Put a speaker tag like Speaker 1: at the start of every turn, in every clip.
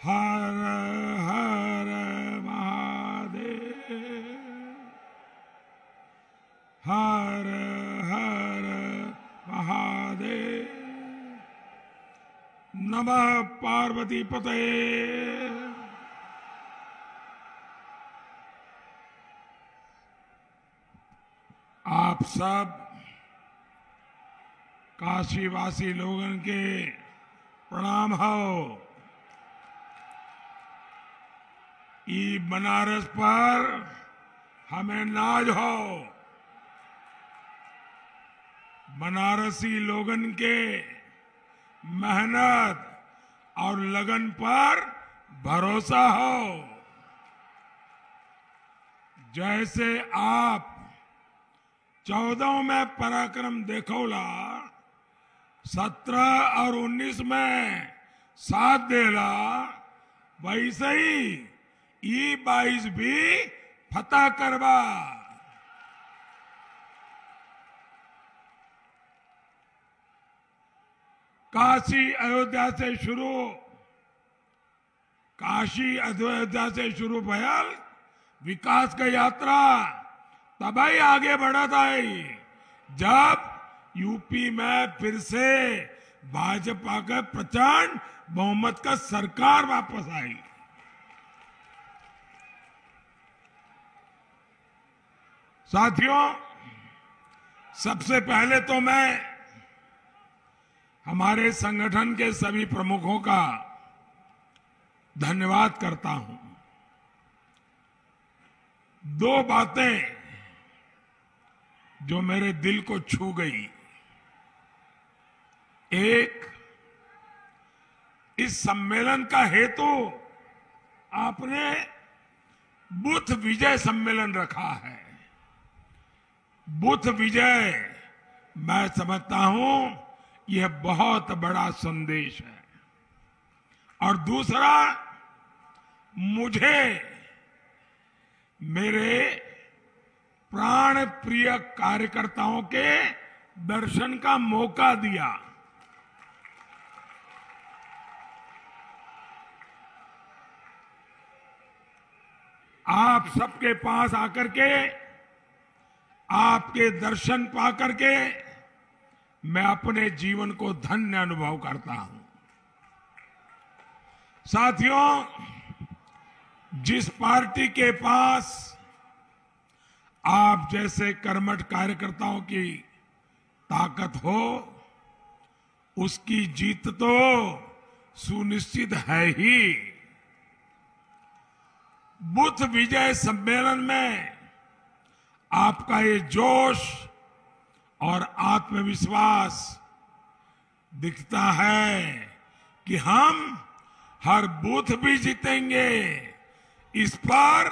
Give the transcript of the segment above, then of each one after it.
Speaker 1: हर हर महादेव, हर हर महादेव। नमः पार्वती पते। आप सब काशीवासी लोगन के प्रणाम हो। ई बनारस पर हमें नाज हो। बनारसी लोगन के मेहनत और लगन पर भरोसा हो। जैसे आप 14 में पराक्रम देखौला, 17 और 19 में साथ देला, वैसे ही E22 भी फतह करवा। काशी अयोध्या से शुरू भयल विकास का यात्रा तभी आगे बढ़त आई जब यूपी में फिर से भाजपा का प्रचंड बहुमत का सरकार वापस आई। साथियों, सबसे पहले तो मैं हमारे संगठन के सभी प्रमुखों का धन्यवाद करता हूं। दो बातें जो मेरे दिल को छू गई। एक, इस सम्मेलन का हेतु आपने बुद्ध विजय सम्मेलन रखा है। बुद्ध विजय, मैं समझता हूं यह बहुत बड़ा संदेश है। और दूसरा, मुझे मेरे प्राण प्रिय कार्यकर्ताओं के दर्शन का मौका दिया। आप सबके पास आकर के, आपके दर्शन पाकर के मैं अपने जीवन को धन्य अनुभव करता हूं। साथियों, जिस पार्टी के पास आप जैसे कर्मठ कार्यकर्ताओं की ताकत हो, उसकी जीत तो सुनिश्चित है ही। बुद्ध विजय सम्मेलन में आपका ये जोश और आत्मविश्वास दिखता है कि हम हर बूथ भी जीतेंगे। इस पर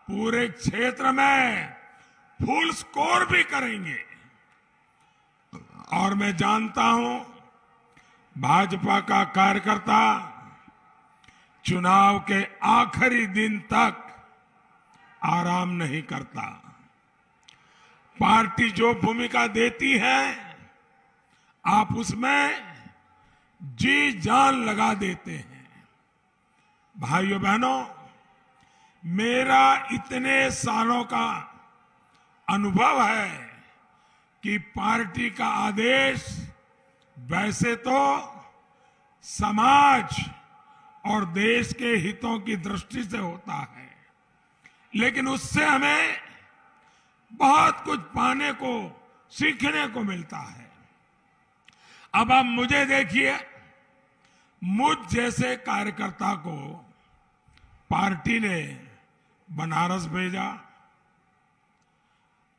Speaker 1: पूरे क्षेत्र में फुल स्कोर भी करेंगे। और मैं जानता हूं भाजपा का कार्यकर्ता चुनाव के आखिरी दिन तक आराम नहीं करता। पार्टी जो भूमिका देती है, आप उसमें जी जान लगा देते हैं। भाइयों बहनों, मेरा इतने सालों का अनुभव है कि पार्टी का आदेश वैसे तो समाज और देश के हितों की दृष्टि से होता है, लेकिन उससे हमें बहुत कुछ पाने को, सीखने को मिलता है। अब आप मुझे देखिए, मुझ जैसे कार्यकर्ता को पार्टी ने बनारस भेजा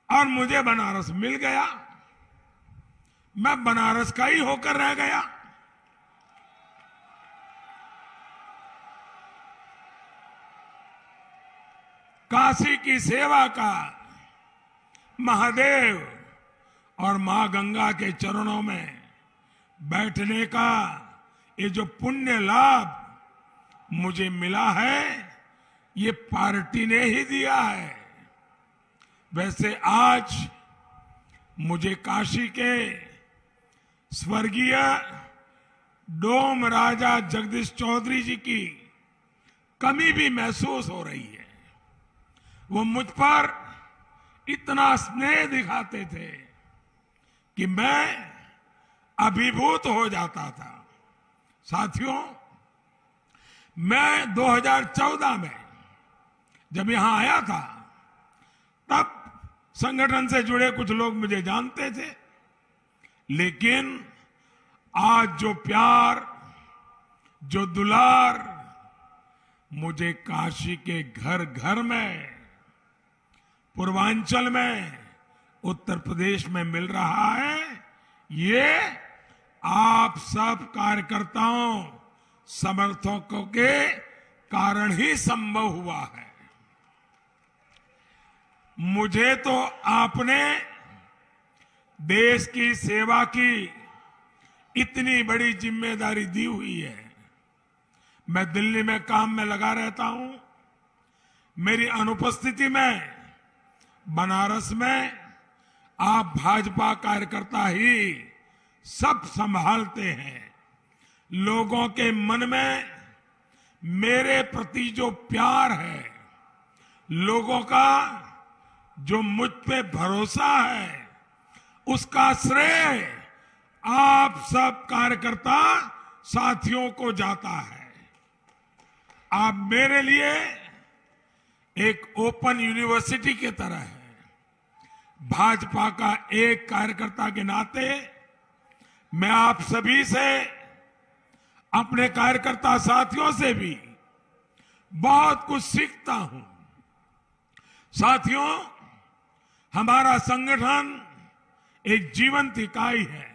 Speaker 1: और मुझे बनारस मिल गया। मैं बनारस का ही होकर रह गया। काशी की सेवा का, महादेव और मां गंगा के चरणों में बैठने का ये जो पुण्य लाभ मुझे मिला है, ये पार्टी ने ही दिया है। वैसे आज मुझे काशी के स्वर्गीय डोम राजा जगदीश चौधरी जी की कमी भी महसूस हो रही है। वो मुझ पर इतना स्नेह दिखाते थे कि मैं अभिभूत हो जाता था। साथियों, मैं 2014 में जब यहां आया था, तब संगठन से जुड़े कुछ लोग मुझे जानते थे, लेकिन आज जो प्यार, जो दुलार मुझे काशी के घर घर में, पूर्वांचल में, उत्तर प्रदेश में मिल रहा है, ये आप सब कार्यकर्ताओं, समर्थकों के कारण ही संभव हुआ है। मुझे तो आपने देश की सेवा की इतनी बड़ी जिम्मेदारी दी हुई है। मैं दिल्ली में काम में लगा रहता हूं। मेरी अनुपस्थिति में बनारस में आप भाजपा कार्यकर्ता ही सब संभालते हैं। लोगों के मन में मेरे प्रति जो प्यार है, लोगों का जो मुझ पे भरोसा है, उसका श्रेय आप सब कार्यकर्ता साथियों को जाता है। आप मेरे लिए एक ओपन यूनिवर्सिटी की तरह है। भाजपा का एक कार्यकर्ता के नाते मैं आप सभी से, अपने कार्यकर्ता साथियों से भी बहुत कुछ सीखता हूं। साथियों, हमारा संगठन एक जीवंत इकाई है।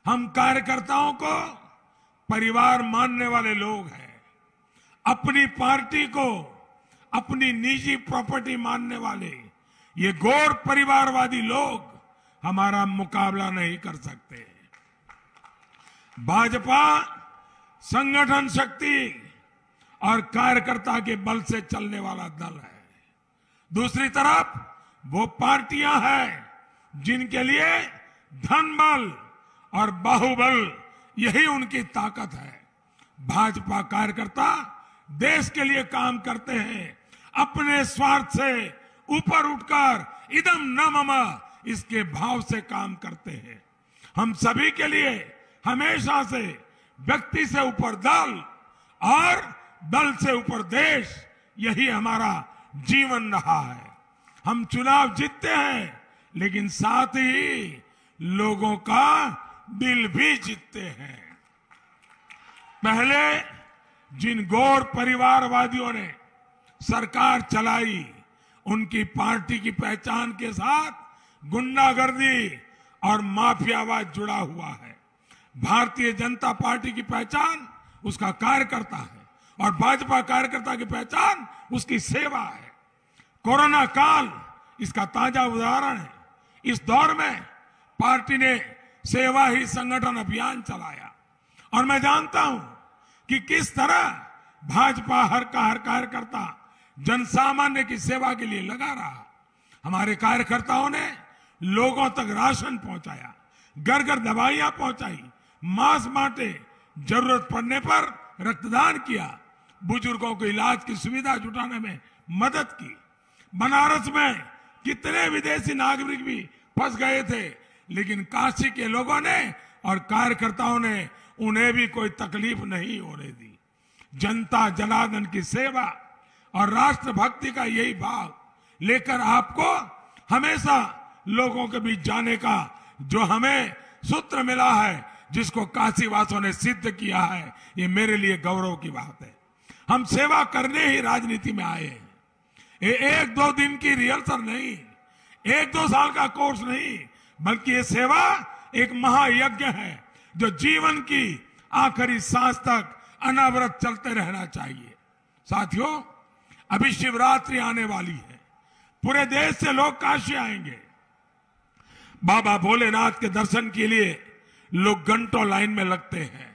Speaker 1: हम कार्यकर्ताओं को परिवार मानने वाले लोग हैं। अपनी पार्टी को अपनी निजी प्रॉपर्टी मानने वाले ये गैर परिवारवादी लोग हमारा मुकाबला नहीं कर सकते। भाजपा संगठन शक्ति और कार्यकर्ता के बल से चलने वाला दल है। दूसरी तरफ वो पार्टियां हैं जिनके लिए धन बल और बाहुबल यही उनकी ताकत है। भाजपा कार्यकर्ता देश के लिए काम करते हैं, अपने स्वार्थ से ऊपर उठकर इदम न मम इसके भाव से काम करते हैं। हम सभी के लिए हमेशा से व्यक्ति से ऊपर दल और दल से ऊपर देश, यही हमारा जीवन रहा है। हम चुनाव जीतते हैं, लेकिन साथ ही लोगों का दिल भी जीतते हैं। पहले जिन गैर परिवारवादियों ने सरकार चलाई, उनकी पार्टी की पहचान के साथ गुंडागर्दी और माफियावाद जुड़ा हुआ है। भारतीय जनता पार्टी की पहचान उसका कार्यकर्ता है और भाजपा कार्यकर्ता की पहचान उसकी सेवा है। कोरोना काल इसका ताजा उदाहरण है। इस दौर में पार्टी ने सेवा ही संगठन अभियान चलाया और मैं जानता हूं कि किस तरह भाजपा हर कार्यकर्ता जनसामान्य की सेवा के लिए लगा रहा। हमारे कार्यकर्ताओं ने लोगों तक राशन पहुंचाया, घर घर दवाइयां पहुंचाई, मास्क बांटे, जरूरत पड़ने पर रक्तदान किया, बुजुर्गों को इलाज की सुविधा जुटाने में मदद की। बनारस में कितने विदेशी नागरिक भी फंस गए थे, लेकिन काशी के लोगों ने और कार्यकर्ताओं ने उन्हें भी कोई तकलीफ नहीं होने दी। जनता जनार्दन की सेवा और राष्ट्रभक्ति का यही भाव लेकर आपको हमेशा लोगों के बीच जाने का जो हमें सूत्र मिला है, जिसको काशीवासियों ने सिद्ध किया है, ये मेरे लिए गौरव की बात है। हम सेवा करने ही राजनीति में आए हैं। ये 1-2 दिन की रिहर्सल नहीं, 1-2 साल का कोर्स नहीं, बल्कि ये सेवा एक महायज्ञ है जो जीवन की आखिरी सांस तक अनावरत चलते रहना चाहिए। साथियों, अभी शिवरात्रि आने वाली है। पूरे देश से लोग काशी आएंगे। बाबा भोलेनाथ के दर्शन के लिए लोग घंटों लाइन में लगते हैं।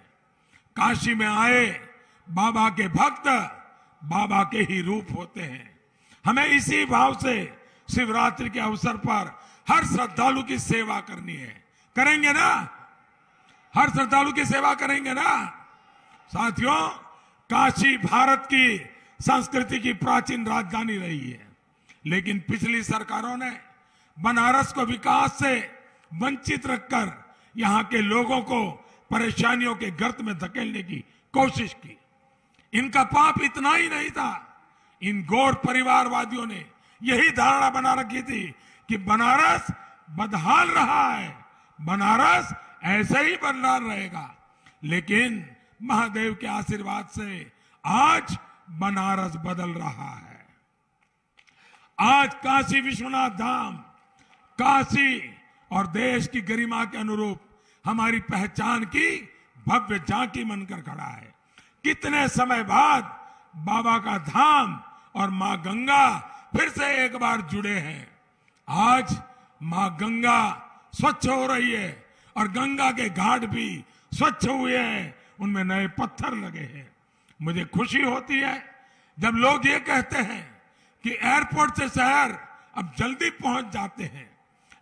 Speaker 1: काशी में आए बाबा के भक्त बाबा के ही रूप होते हैं। हमें इसी भाव से शिवरात्रि के अवसर पर हर श्रद्धालु की सेवा करनी है। करेंगे ना? हर श्रद्धालु की सेवा करेंगे ना? साथियों, काशी भारत की संस्कृति की प्राचीन राजधानी रही है, लेकिन पिछली सरकारों ने बनारस को विकास से वंचित रखकर यहां के लोगों को परेशानियों के गर्त में धकेलने की कोशिश की। इनका पाप इतना ही नहीं था, इन गौर परिवारवादियों ने यही धारणा बना रखी थी कि बनारस बदहाल रहा है, बनारस ऐसे ही बदहाल रहेगा। लेकिन महादेव के आशीर्वाद से आज बनारस बदल रहा है। आज काशी विश्वनाथ धाम काशी और देश की गरिमा के अनुरूप हमारी पहचान की भव्य झांकी बनकर खड़ा है। कितने समय बाद बाबा का धाम और मां गंगा फिर से एक बार जुड़े हैं। आज मां गंगा स्वच्छ हो रही है और गंगा के घाट भी स्वच्छ हुए हैं, उनमें नए पत्थर लगे हैं। मुझे खुशी होती है जब लोग ये कहते हैं कि एयरपोर्ट से शहर अब जल्दी पहुंच जाते हैं।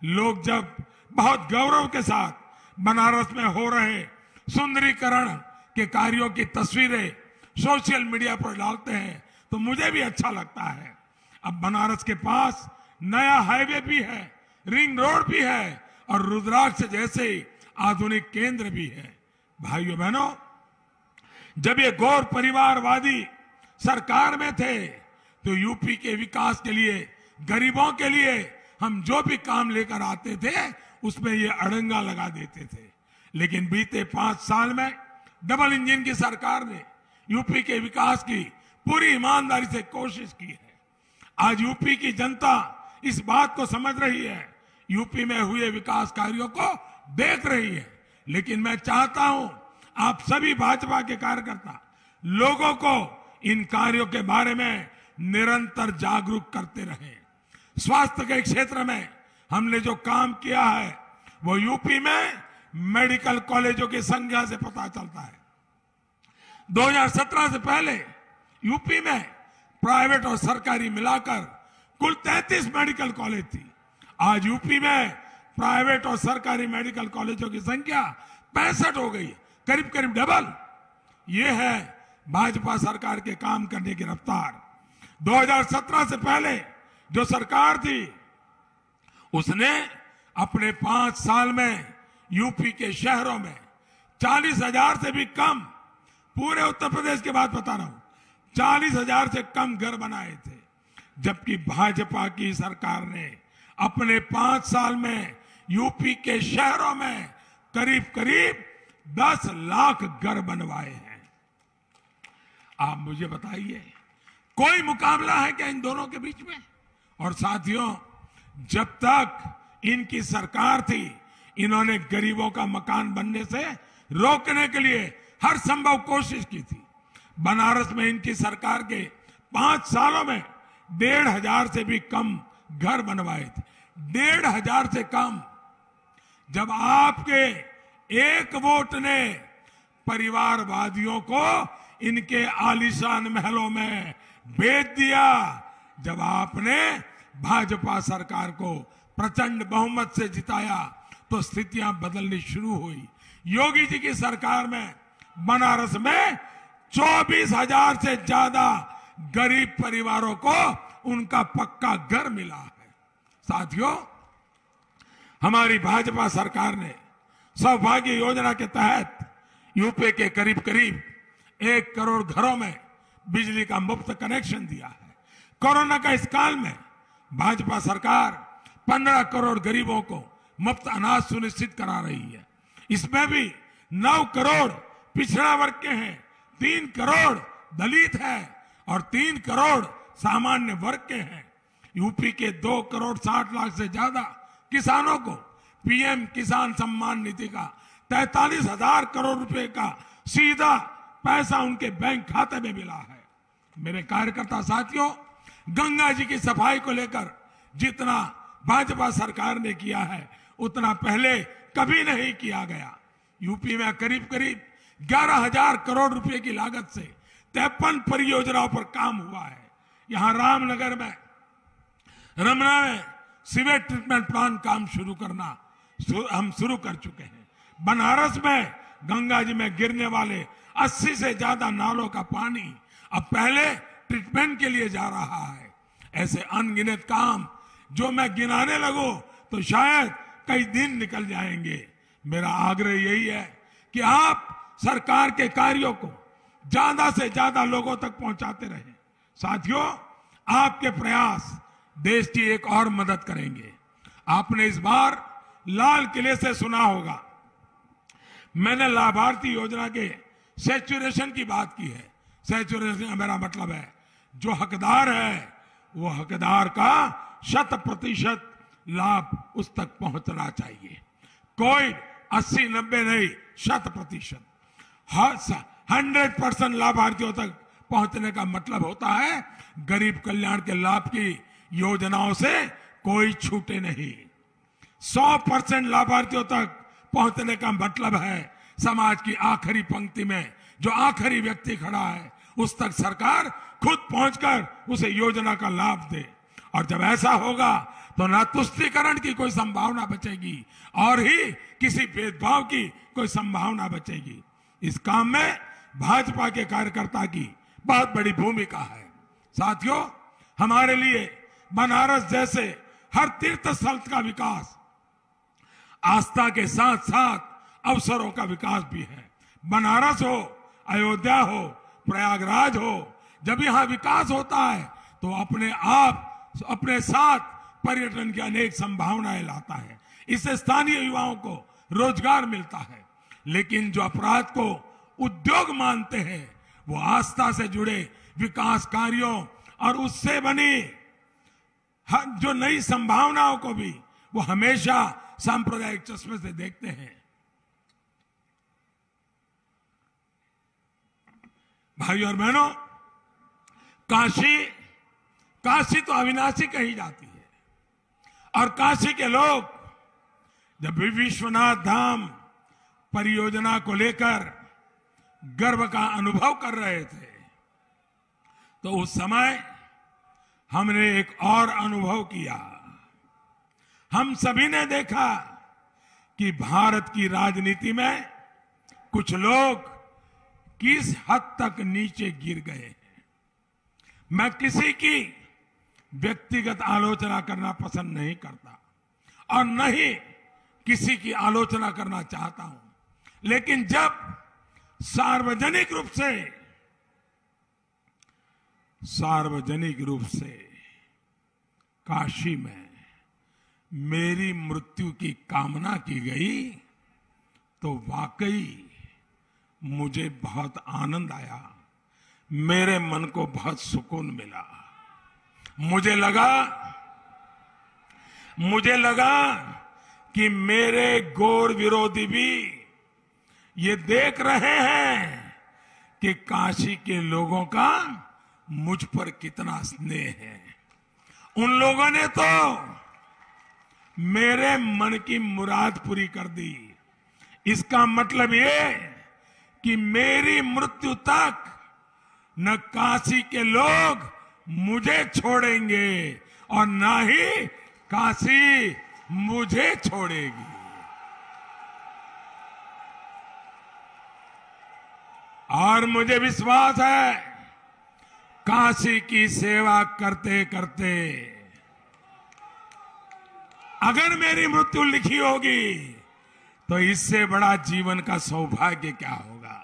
Speaker 1: लोग जब बहुत गौरव के साथ बनारस में हो रहे सुंदरीकरण के कार्यों की तस्वीरें सोशल मीडिया पर डालते हैं तो मुझे भी अच्छा लगता है। अब बनारस के पास नया हाईवे भी है, रिंग रोड भी है और रुद्राक्ष जैसे आधुनिक केंद्र भी है। भाइयों बहनों, जब ये गौर परिवारवादी सरकार में थे तो यूपी के विकास के लिए, गरीबों के लिए हम जो भी काम लेकर आते थे उसमें ये अड़ंगा लगा देते थे। लेकिन बीते 5 साल में डबल इंजन की सरकार ने यूपी के विकास की पूरी ईमानदारी से कोशिश की है। आज यूपी की जनता इस बात को समझ रही है, यूपी में हुए विकास कार्यों को देख रही है। लेकिन मैं चाहता हूं आप सभी भाजपा के कार्यकर्ता लोगों को इन कार्यों के बारे में निरंतर जागरूक करते रहें। स्वास्थ्य के क्षेत्र में हमने जो काम किया है वो यूपी में मेडिकल कॉलेजों की संख्या से पता चलता है। 2017 से पहले यूपी में प्राइवेट और सरकारी मिलाकर कुल 33 मेडिकल कॉलेज थी। आज यूपी में प्राइवेट और सरकारी मेडिकल कॉलेजों की संख्या 65 हो गई, करीब करीब डबल। ये है भाजपा सरकार के काम करने की रफ्तार। 2017 से पहले जो सरकार थी उसने अपने 5 साल में यूपी के शहरों में 40,000 से भी कम, पूरे उत्तर प्रदेश की बात बता रहा हूं, 40,000 से कम घर बनाए थे। जबकि भाजपा की सरकार ने अपने 5 साल में यूपी के शहरों में करीब करीब 10 लाख घर बनवाए हैं। आप मुझे बताइए, कोई मुकाबला है क्या इन दोनों के बीच में? और साथियों, जब तक इनकी सरकार थी इन्होंने गरीबों का मकान बनने से रोकने के लिए हर संभव कोशिश की थी। बनारस में इनकी सरकार के 5 सालों में 1,500 से भी कम घर बनवाए थे, 1,500 से कम। जब आपके एक वोट ने परिवारवादियों को इनके आलीशान महलों में भेज दिया, जब आपने भाजपा सरकार को प्रचंड बहुमत से जिताया तो स्थितियां बदलनी शुरू हुई। योगी जी की सरकार में बनारस में 24,000 से ज्यादा गरीब परिवारों को उनका पक्का घर मिला है। साथियों, हमारी भाजपा सरकार ने सौभाग्य योजना के तहत यूपी के करीब करीब 1 करोड़ घरों में बिजली का मुफ्त कनेक्शन दिया है। कोरोना का इस काल में भाजपा सरकार 15 करोड़ गरीबों को मुफ्त अनाज सुनिश्चित करा रही है। इसमें भी 9 करोड़ पिछड़ा वर्ग के हैं, 3 करोड़ दलित हैं और 3 करोड़ सामान्य वर्ग के हैं। यूपी के 2 करोड़ 60 लाख से ज्यादा किसानों को पीएम किसान सम्मान निधि का 43,000 करोड़ रुपए का सीधा पैसा उनके बैंक खाते में मिला है। मेरे कार्यकर्ता साथियों, गंगा जी की सफाई को लेकर जितना भाजपा सरकार ने किया है उतना पहले कभी नहीं किया गया। यूपी में करीब करीब 11,000 करोड़ रुपए की लागत से 53 परियोजनाओं पर काम हुआ है। यहां रामनगर में, रमना में सीवेज ट्रीटमेंट प्लांट काम शुरू करना हम शुरू कर चुके हैं। बनारस में गंगा जी में गिरने वाले 80 से ज्यादा नालों का पानी अब पहले ट्रीटमेंट के लिए जा रहा है। ऐसे अनगिनत काम जो मैं गिनाने लगूं तो शायद कई दिन निकल जाएंगे। मेरा आग्रह यही है कि आप सरकार के कार्यों को ज्यादा से ज्यादा लोगों तक पहुंचाते रहें। साथियों, आपके प्रयास देश की एक और मदद करेंगे। आपने इस बार लाल किले से सुना होगा, मैंने लाभार्थी योजना के सैचुरेशन की बात की है। सैचुरेशन का मेरा मतलब है जो हकदार है वो हकदार का 100% लाभ उस तक पहुंचना चाहिए। कोई 80-90 नहीं, 100%। 100% लाभार्थियों तक पहुंचने का मतलब होता है गरीब कल्याण के लाभ की योजनाओं से कोई छूटे नहीं। 100% लाभार्थियों तक पहुंचने का मतलब है समाज की आखिरी पंक्ति में जो आखिरी व्यक्ति खड़ा है उस तक सरकार खुद पहुंचकर उसे योजना का लाभ दे। और जब ऐसा होगा तो ना तुष्टीकरण की कोई संभावना बचेगी और ही किसी भेदभाव की कोई संभावना बचेगी। इस काम में भाजपा के कार्यकर्ता की बहुत बड़ी भूमिका है। साथियों, हमारे लिए बनारस जैसे हर तीर्थ स्थल का विकास आस्था के साथ साथ अवसरों का विकास भी है। बनारस हो, अयोध्या हो, प्रयागराज हो, जब यहां विकास होता है तो अपने आप अपने साथ पर्यटन की अनेक संभावनाएं लाता है। इससे स्थानीय युवाओं को रोजगार मिलता है। लेकिन जो अपराध को उद्योग मानते हैं वो आस्था से जुड़े विकास कार्यों और उससे बनी जो नई संभावनाओं को भी वो हमेशा सांप्रदायिक चश्मे से देखते हैं। भाइयों और बहनों, काशी तो अविनाशी कही जाती है और काशी के लोग जब भी विश्वनाथ धाम परियोजना को लेकर गर्व का अनुभव कर रहे थे तो उस समय हमने एक और अनुभव किया। हम सभी ने देखा कि भारत की राजनीति में कुछ लोग किस हद तक नीचे गिर गए हैं। मैं किसी की व्यक्तिगत आलोचना करना पसंद नहीं करता और न ही किसी की आलोचना करना चाहता हूं, लेकिन जब सार्वजनिक रूप से काशी में मेरी मृत्यु की कामना की गई तो वाकई मुझे बहुत आनंद आया, मेरे मन को बहुत सुकून मिला। मुझे लगा कि मेरे घोर विरोधी भी ये देख रहे हैं कि काशी के लोगों का मुझ पर कितना स्नेह है। उन लोगों ने तो मेरे मन की मुराद पूरी कर दी। इसका मतलब ये कि मेरी मृत्यु तक न काशी के लोग मुझे छोड़ेंगे और न ही काशी मुझे छोड़ेगी। और मुझे विश्वास है काशी की सेवा करते करते अगर मेरी मृत्यु लिखी होगी तो इससे बड़ा जीवन का सौभाग्य क्या होगा।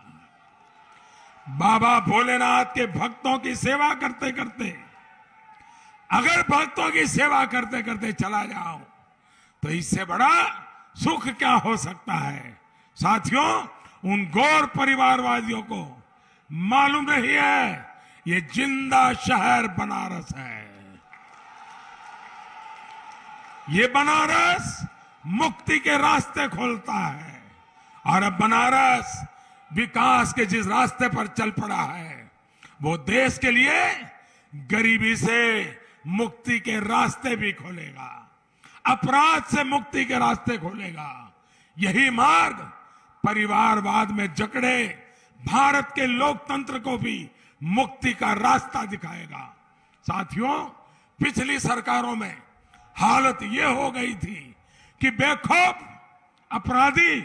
Speaker 1: बाबा भोलेनाथ के भक्तों की सेवा करते करते अगर भक्तों की सेवा करते करते चला जाऊं तो इससे बड़ा सुख क्या हो सकता है। साथियों, उन गौर परिवारवादियों को मालूम नहीं है ये जिंदा शहर बनारस है। ये बनारस मुक्ति के रास्ते खोलता है और अब बनारस विकास के जिस रास्ते पर चल पड़ा है वो देश के लिए गरीबी से मुक्ति के रास्ते भी खोलेगा, अपराध से मुक्ति के रास्ते खोलेगा। यही मार्ग परिवारवाद में जकड़े भारत के लोकतंत्र को भी मुक्ति का रास्ता दिखाएगा। साथियों, पिछली सरकारों में हालत ये हो गई थी कि बेखौफ अपराधी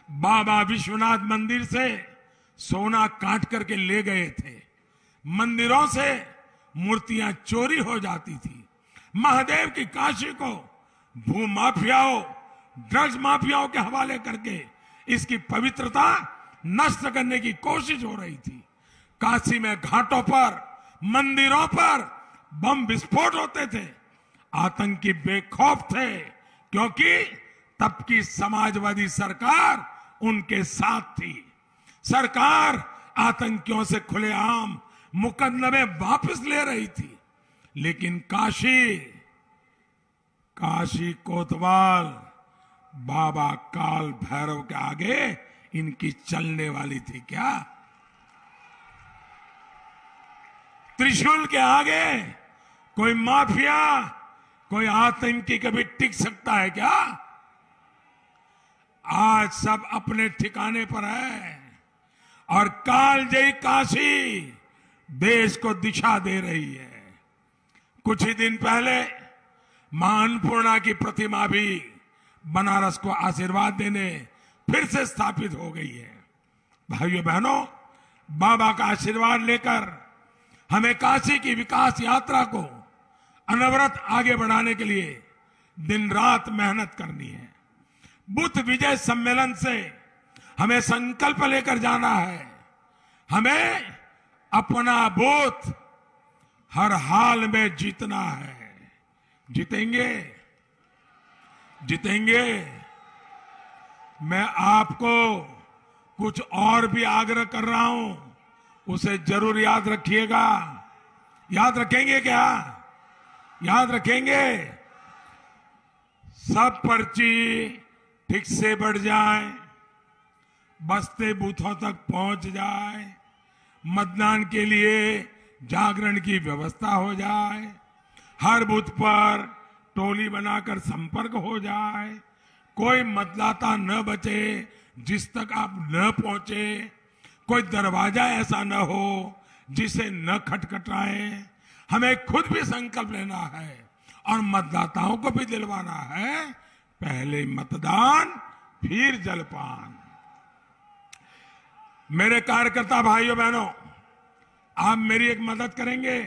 Speaker 1: बाबा विश्वनाथ मंदिर से सोना काट करके ले गए थे, मंदिरों से मूर्तियां चोरी हो जाती थी, महादेव की काशी को भू माफियाओं, ड्रग्स माफियाओं के हवाले करके इसकी पवित्रता नष्ट करने की कोशिश हो रही थी। काशी में घाटों पर, मंदिरों पर बम विस्फोट होते थे, आतंकी बेखौफ थे, क्योंकि तब की समाजवादी सरकार उनके साथ थी। सरकार आतंकियों से खुलेआम मुकदमे वापस ले रही थी, लेकिन काशी कोतवाल बाबा काल भैरव के आगे इनकी चलने वाली थी क्या? त्रिशूल के आगे कोई माफिया, कोई आतंकी कभी टिक सकता है क्या? आज सब अपने ठिकाने पर है और कालजयी काशी देश को दिशा दे रही है। कुछ ही दिन पहले मां अन्नपूर्णा की प्रतिमा भी बनारस को आशीर्वाद देने फिर से स्थापित हो गई है। भाइयों बहनों, बाबा का आशीर्वाद लेकर हमें काशी की विकास यात्रा को अनवरत आगे बढ़ाने के लिए दिन रात मेहनत करनी है। बुद्ध विजय सम्मेलन से हमें संकल्प लेकर जाना है, हमें अपना बुद्ध हर हाल में जीतना है। जीतेंगे, जीतेंगे। मैं आपको कुछ और भी आग्रह कर रहा हूं, उसे जरूर याद रखिएगा। याद रखेंगे क्या? याद रखेंगे? सब पर्ची ठीक से बढ़ जाए, बस्ते बूथों तक पहुंच जाए, मतदान के लिए जागरण की व्यवस्था हो जाए, हर बूथ पर टोली बनाकर संपर्क हो जाए, कोई मतदाता न बचे जिस तक आप न पहुंचे, कोई दरवाजा ऐसा न हो जिसे न खटखटाए। हमें खुद भी संकल्प लेना है और मतदाताओं को भी दिलवाना है, पहले मतदान फिर जलपान। मेरे कार्यकर्ता भाइयों बहनों, आप मेरी एक मदद करेंगे?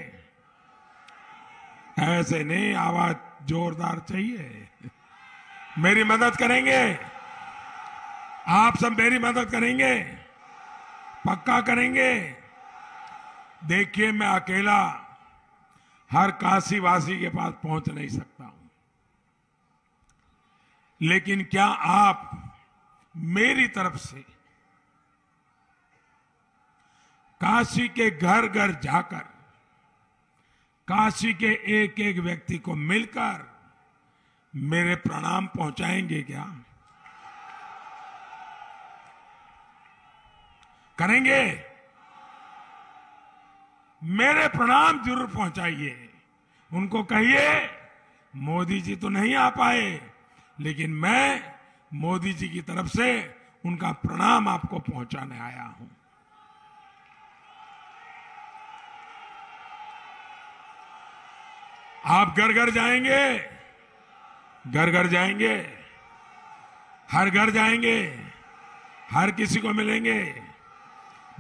Speaker 1: ऐसे नहीं, आवाज जोरदार चाहिए। मेरी मदद करेंगे? आप सब मेरी मदद करेंगे? पक्का करेंगे? देखिए, मैं अकेला हर काशीवासी के पास पहुंच नहीं सकता हूं, लेकिन क्या आप मेरी तरफ से काशी के घर घर जाकर काशी के एक एक व्यक्ति को मिलकर मेरे प्रणाम पहुंचाएंगे क्या? करेंगे? मेरे प्रणाम जरूर पहुंचाइए। उनको कहिए मोदी जी तो नहीं आ पाए, लेकिन मैं मोदी जी की तरफ से उनका प्रणाम आपको पहुंचाने आया हूं। आप घर घर जाएंगे, घर घर जाएंगे, हर घर जाएंगे, हर किसी को मिलेंगे,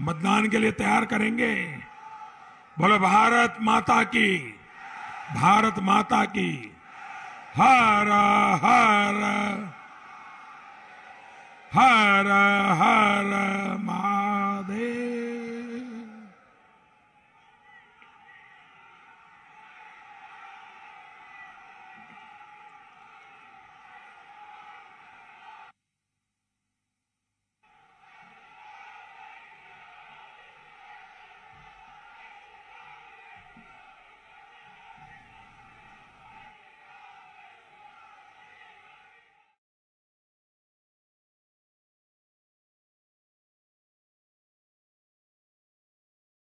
Speaker 1: मतदान के लिए तैयार करेंगे। बोलो भारत माता की, भारत माता की। हर